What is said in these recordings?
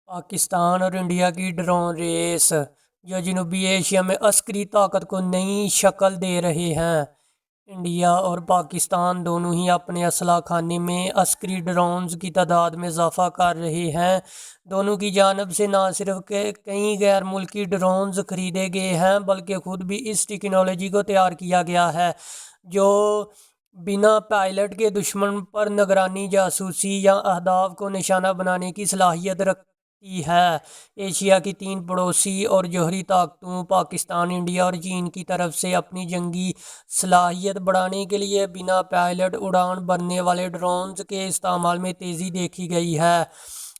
पाकिस्तान और इंडिया की drone race जो जनूबी एशिया में अस्करी ताकत को नई शक्ल दे रहे हैं। इंडिया और पाकिस्तान दोनों ही अपने असलाह खाने में अस्करी ड्रोन्स की तादाद में इजाफा कर रहे हैं। दोनों की जानब से न सिर्फ कई गैर मुल्की ड्रोन्स खरीदे गए हैं बल्कि खुद भी इस टेक्नोलॉजी को तैयार किया गया है जो बिना पायलट के दुश्मन पर निगरानी, जासूसी या अहदाफ को निशाना बनाने की सलाहियत रखती है। एशिया की तीन पड़ोसी और जौहरी ताकतों पाकिस्तान, इंडिया और चीन की तरफ से अपनी जंगी सलाहियत बढ़ाने के लिए बिना पायलट उड़ान भरने वाले ड्रोन्स के इस्तेमाल में तेज़ी देखी गई है।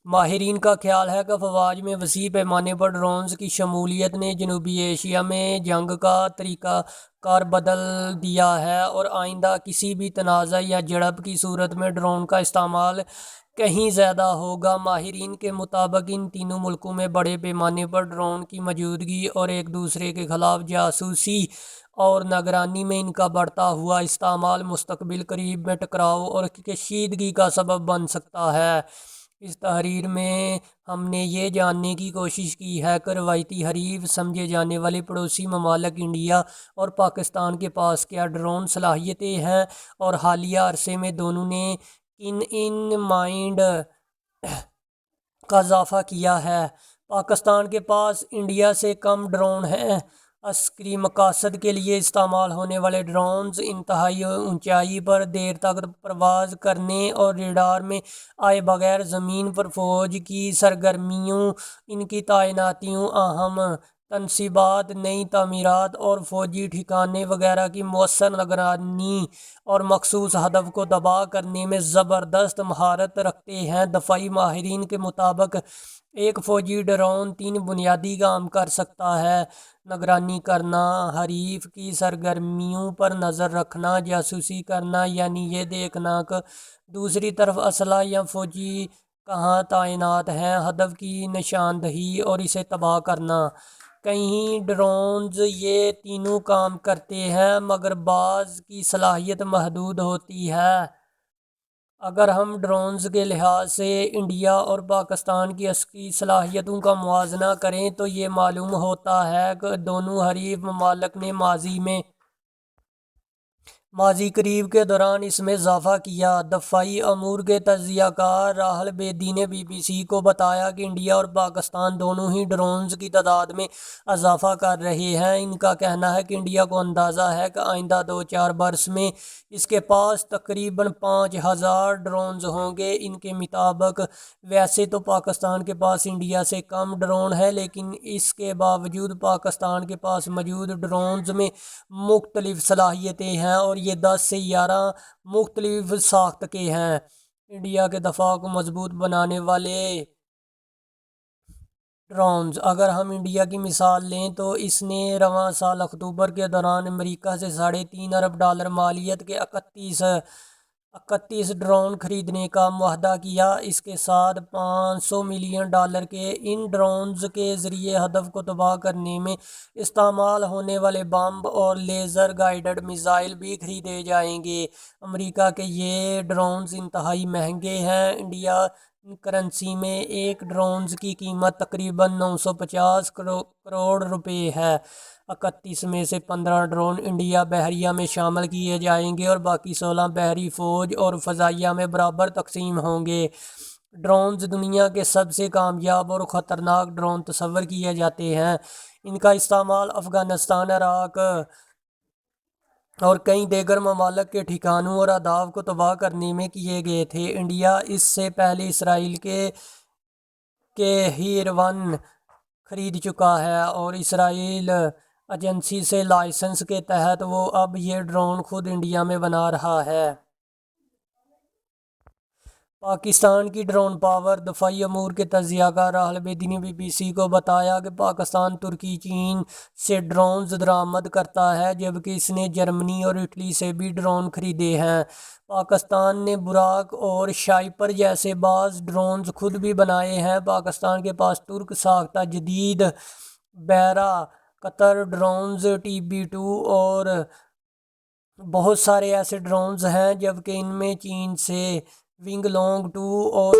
माहिरीन का ख्याल है कि अफवाज में वसी पैमाने पर ड्रोन्स की शमूलियत ने जनूबी एशिया में जंग का तरीका कार बदल दिया है और आइंदा किसी भी तनाज़ा या झड़प की सूरत में ड्रोन का इस्तेमाल कहीं ज़्यादा होगा। माहिरीन के मुताबिक इन तीनों मुल्कों में बड़े पैमाने पर ड्रोन की मौजूदगी और एक दूसरे के खिलाफ जासूसी और निगरानी में इनका बढ़ता हुआ इस्तेमाल मुस्तकबिल करीब में टकराव और कशीदगी का सबब बन सकता है। इस तहरीर में हमने ये जानने की कोशिश की है कि रवायती हरीफ समझे जाने वाले पड़ोसी ममालिक इंडिया और पाकिस्तान के पास क्या ड्रोन सलाहियतें हैं और हालिया अरसे में दोनों ने इन माइंड का इजाफा किया है। पाकिस्तान के पास इंडिया से कम ड्रोन हैं। अस्करी मकासद के लिए इस्तेमाल होने वाले ड्रोन्स इंतहाई ऊंचाई पर देर तक परवाज करने और रेडार में आए बगैर ज़मीन पर फ़ौज की सरगर्मियों, इनकी तैनातियों, अहम तनसीबात, नई तामीरात और फ़ौजी ठिकाने वगैरह की मौसर निगरानी और मखसूस हदफ को तबाह करने में ज़बरदस्त महारत रखते हैं। दफाई माहिरीन के मुताबिक एक फ़ौजी ड्रोन 3 बुनियादी काम कर सकता है: निगरानी करना, हरीफ की सरगर्मियों पर नज़र रखना, जासूसी करना यानी ये देखना कि दूसरी तरफ असला या फ़ौजी कहाँ तैनात हैं, हदफ की निशानदही और इसे तबाह करना। कई ड्रोन्स ये तीनों काम करते हैं मगर बाज़ की सलाहियत महदूद होती है। अगर हम ड्रोन्स के लिहाज से इंडिया और पाकिस्तान की अस्करी सलाहियतों का मुआजना करें तो ये मालूम होता है कि दोनों हरीफ ममालिक ने माजी करीब के दौरान इसमें इजाफा किया। दफाई अमूर के तज्ज़ियाकार राहल बेदी ने BBC को बताया कि इंडिया और पाकिस्तान दोनों ही ड्रोन्स की तादाद में इजाफा कर रहे हैं। इनका कहना है कि इंडिया को अंदाज़ा है कि आइंदा 2-4 बरस में इसके पास तकरीबन 5,000 ड्रोन्स होंगे। इनके मुताबिक वैसे तो पाकिस्तान के पास इंडिया से कम ड्रोन है, लेकिन इसके बावजूद पाकिस्तान के पास मौजूद ड्रोन्स में मुख्तलिफ सलाहियतें हैं और ये 10 से 11 मुख्तलिफ साख्त के हैं। इंडिया के दफा को मजबूत बनाने वाले ड्रोन्स, अगर हम इंडिया की मिसाल लें तो इसने रवां साल अक्टूबर के दौरान अमेरिका से $3.5 अरब मालियत के 31 ड्रोन खरीदने का मुआहदा किया। इसके साथ $500 मिलियन के इन ड्रोन्स के ज़रिए हदफ को तबाह करने में इस्तेमाल होने वाले बम और लेज़र गाइडेड मिसाइल भी खरीदे जाएंगे। अमेरिका के ये ड्रोन्स इंतहाई महंगे हैं। इंडिया करेंसी में एक ड्रोन्स की कीमत तकरीबन 950 करोड़ रुपए है। 31 में से 15 ड्रोन इंडिया बहरिया में शामिल किए जाएंगे और बाकी 16 बहरी फ़ौज और फ़ज़ाइया में बराबर तकसीम होंगे। ड्रोन्स दुनिया के सबसे कामयाब और ख़तरनाक ड्रोन तस्वर किए जाते हैं। इनका इस्तेमाल अफ़गानिस्तान, इराक और कई दीगर ममालिक के ठिकानों और अहदाफ को तबाह करने में किए गए थे। इंडिया इससे पहले इसराइल के हीर-1 खरीद चुका है और इसराइल एजेंसी से लाइसेंस के तहत वो अब ये ड्रोन खुद इंडिया में बना रहा है। पाकिस्तान की ड्रोन पावर, दफाई अमूर के तज्ज़ियाकार राहल बेदी ने BBC को बताया कि पाकिस्तान तुर्की, चीन से ड्रोन्स दरामद करता है जबकि इसने जर्मनी और इटली से भी ड्रोन खरीदे हैं। पाकिस्तान ने बुराक और शाइपर जैसे बाज़ ड्रोन्स खुद भी बनाए हैं। पाकिस्तान के पास तुर्क साख्ता जदीद बैरा कतर ड्रोन्स, TB2 और बहुत सारे ऐसे ड्रोन्स हैं, जबकि इनमें चीन से विंग लॉन्ग 2 और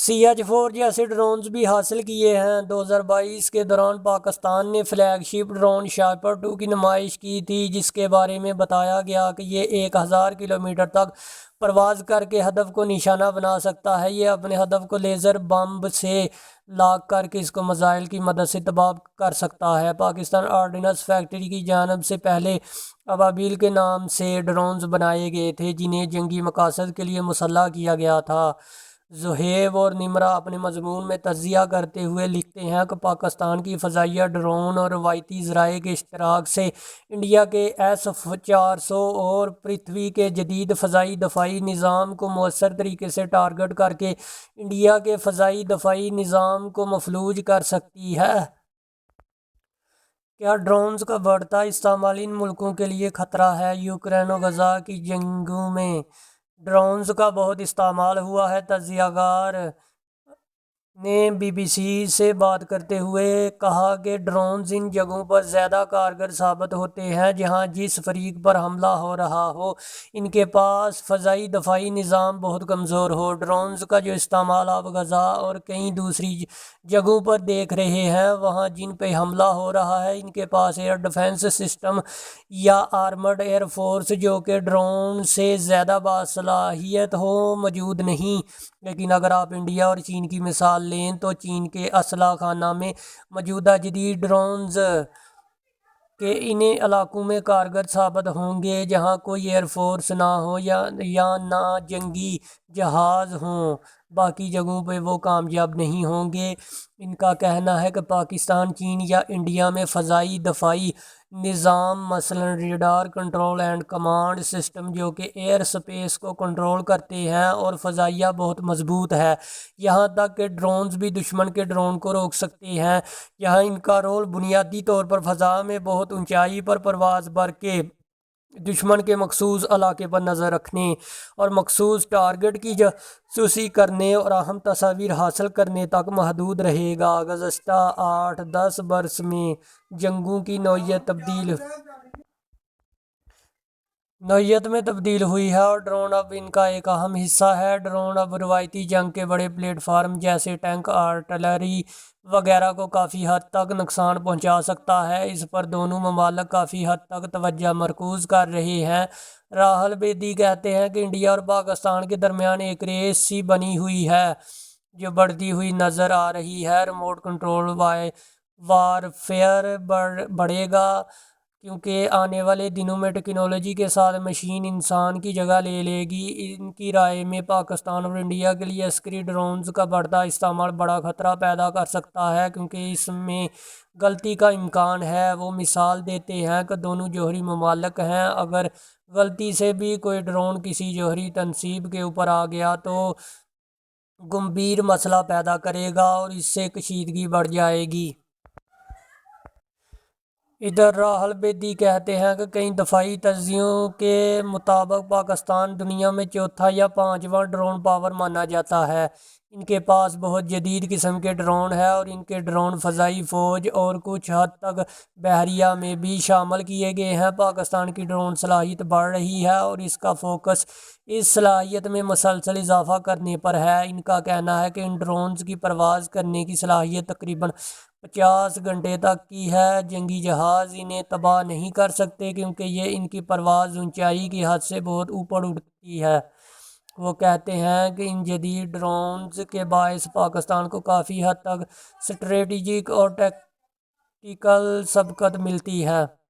CH-4 जैसे ड्रोन्स भी हासिल किए हैं। 2022 के दौरान पाकिस्तान ने फ्लैगशिप ड्रोन शापर 2 की नुमाइश की थी, जिसके बारे में बताया गया कि ये 1000 किलोमीटर तक परवाज़ करके हदफ को निशाना बना सकता है। ये अपने हदफ को लेज़र बम से लाक करके इसको मिसाइल की मदद से तबाह कर सकता है। पाकिस्तान ऑर्डिनेंस फैक्ट्री की जानब से पहले अबाबील के नाम से ड्रोन्स बनाए गए थे, जिन्हें जंगी मकासद के लिए मुसल्लह किया गया था। ज़ुहैब और निमरा अपने मज़मून में तज़किया करते हुए लिखते हैं कि पाकिस्तान की फ़ज़ाइया ड्रोन और रवायती ज़राए के इश्तराक से इंडिया के S-400 और पृथ्वी के जदीद फ़ज़ाई दफ़ाई निज़ाम को मौसर तरीके से टारगेट करके इंडिया के फ़ज़ाई दफ़ाई निज़ाम को मफलूज कर सकती है। क्या ड्रोन्स का बढ़ता इस्तेमाल इन मुल्कों के लिए ख़तरा है? यूक्रेन और गज़ा की जंगों में ड्रोन्स का बहुत इस्तेमाल हुआ है। तजियाकार ने BBC से बात करते हुए कहा कि ड्रोन्स इन जगहों पर ज़्यादा कारगर साबित होते हैं जहां जिस फरीक पर हमला हो रहा हो इनके पास फ़ज़ाई दफ़ाई निज़ाम बहुत कमज़ोर हो। ड्रोन्स का जो इस्तेमाल आप गज़ा और कई दूसरी जगहों पर देख रहे हैं, वहां जिन पे हमला हो रहा है इनके पास एयर डिफेंस सिस्टम या आर्मर्ड एयर फोर्स जो कि ड्रोन से ज़्यादा बासलाहियत हो मौजूद नहीं। लेकिन अगर आप इंडिया और चीन की मिसाल लें तो चीन के असला खाना में मौजूदा जदीद ड्रोन्स के इन्हें इलाकों में कारगर साबित होंगे जहां कोई एयरफोर्स ना हो या ना जंगी जहाज़ हों। बाकी जगहों पे वो कामयाब नहीं होंगे। इनका कहना है कि पाकिस्तान, चीन या इंडिया में फ़ज़ाई दफ़ाई निज़ाम मसलन radar control and command system जो कि एयर स्पेस को कंट्रोल करते हैं और फ़ज़ाइया बहुत मजबूत है। यहाँ तक कि ड्रोन्स भी दुश्मन के ड्रोन को रोक सकते हैं। यहाँ इनका रोल बुनियादी तौर पर फ़ज़ा में बहुत ऊंचाई पर परवाज़ भर के दुश्मन के मखसूस इलाके पर नज़र रखने और मखसूस टारगेट की जासूसी करने और अहम तस्वीर हासिल करने तक महदूद रहेगा। गुज़श्ता 8-10 बरस में जंगों की नौइयत में तब्दील हुई है और ड्रोन अब इनका एक अहम हिस्सा है। ड्रोन अब रवायती जंग के बड़े प्लेटफार्म जैसे टैंक, आर्टिलरी वगैरह को काफ़ी हद तक नुकसान पहुंचा सकता है। इस पर दोनों ममालिक काफ़ी हद तक तवज्जो मरकूज़ कर रहे हैं। राहुल बेदी कहते हैं कि इंडिया और पाकिस्तान के दरमियान एक रेस सी बनी हुई है जो बढ़ती हुई नज़र आ रही है। रिमोट कंट्रोल वारफेयर बढ़ेगा क्योंकि आने वाले दिनों में टेक्नोलॉजी के साथ मशीन इंसान की जगह ले लेगी। इनकी राय में पाकिस्तान और इंडिया के लिए अस्करी ड्रोन्स का बढ़ता इस्तेमाल बड़ा ख़तरा पैदा कर सकता है क्योंकि इसमें गलती का इम्कान है। वो मिसाल देते हैं कि दोनों जौहरी ममालिक हैं। अगर गलती से भी कोई ड्रोन किसी जौहरी तनसीब के ऊपर आ गया तो गंभीर मसला पैदा करेगा और इससे कशीदगी बढ़ जाएगी। इधर राहुल बेदी कहते हैं कि कई दफ़ाई तज्जियों के मुताबिक पाकिस्तान दुनिया में चौथा या पांचवा ड्रोन पावर माना जाता है। इनके पास बहुत जदीद किस्म के ड्रोन है और इनके ड्रोन फ़ज़ाई फ़ौज और कुछ हद तक बहरिया में भी शामिल किए गए हैं। पाकिस्तान की ड्रोन सलाहियत बढ़ रही है और इसका फोकस इस सलाहियत में मुसलसल इजाफा करने पर है। इनका कहना है कि इन ड्रोन्स की परवाज़ करने की सलाहियत तकरीबन 50 घंटे तक की है। जंगी जहाज़ इन्हें तबाह नहीं कर सकते क्योंकि ये इनकी परवाज़ ऊंचाई की हद से बहुत ऊपर उड़ती है। वो कहते हैं कि इन जदीद ड्रोन्स के बायस पाकिस्तान को काफ़ी हद तक स्ट्रेटजिक और टैक्टिकल सबकत मिलती है।